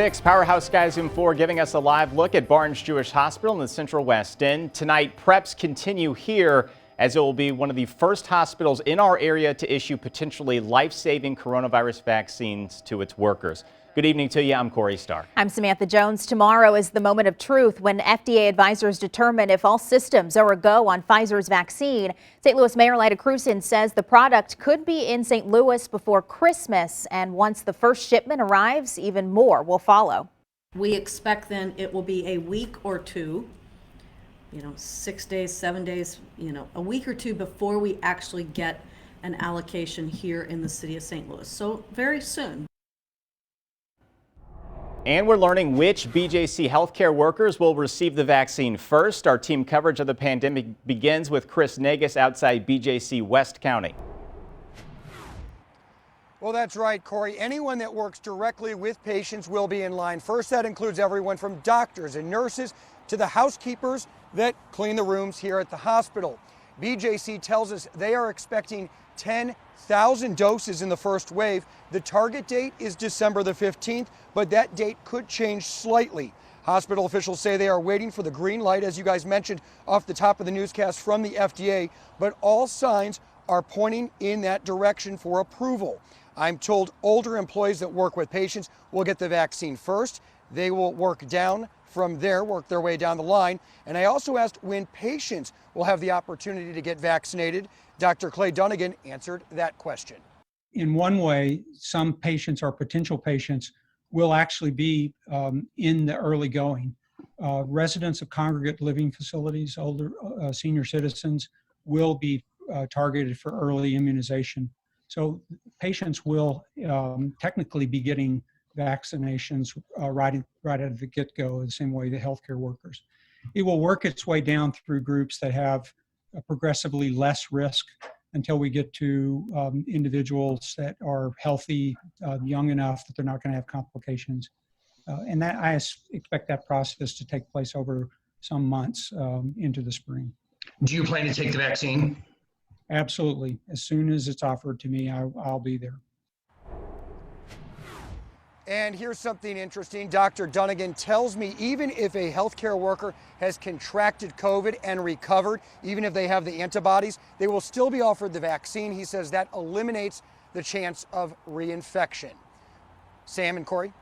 Powerhouse Skies in 4 giving us a live look at Barnes Jewish Hospital in the Central West End. Tonight, preps continue here as it will be one of the first hospitals in our area to issue potentially life-saving coronavirus vaccines to its workers. Good evening to you. I'm Corey Starr. I'm Samantha Jones. Tomorrow is the moment of truth when FDA advisors determine if all systems are a go on Pfizer's vaccine. St. Louis Mayor Lyda Krewson says the product could be in St. Louis before Christmas, and once the first shipment arrives, even more will follow. We expect then it will be a week or two, 6 days, 7 days, a week or two before we actually get an allocation here in the city of St. Louis. So very soon. And we're learning which BJC HealthCare workers will receive the vaccine first. Our team coverage of the pandemic begins with Chris Negus outside BJC West County. Well, that's right, Corey. Anyone that works directly with patients will be in line first. That includes everyone from doctors and nurses to the housekeepers that clean the rooms here at the hospital. BJC tells us they are expecting 10,000 doses in the first wave. The target date is December the 15th, but that date could change slightly. Hospital officials say they are waiting for the green light, as you guys mentioned off the top of the newscast, from the FDA, but all signs are pointing in that direction for approval. I'm told older employees that work with patients will get the vaccine first. They will work down from there, work their way down the line. And I also asked when patients will have the opportunity to get vaccinated. Dr. Clay Dunnigan answered that question. In one way, some patients or potential patients will actually be in the early going. Residents of congregate living facilities, older senior citizens, will be targeted for early immunization. So patients will technically be getting vaccinations right out of the get-go, the same way the healthcare workers. It will work its way down through groups that have progressively less risk until we get to individuals that are healthy, young enough that they're not going to have complications. And that I expect that process to take place over some months into the spring. Do you plan to take the vaccine? Absolutely. As soon as it's offered to me, I'll be there. And here's something interesting. Dr. Dunnigan tells me even if a healthcare worker has contracted COVID and recovered, even if they have the antibodies, they will still be offered the vaccine. He says that eliminates the chance of reinfection. Sam and Corey?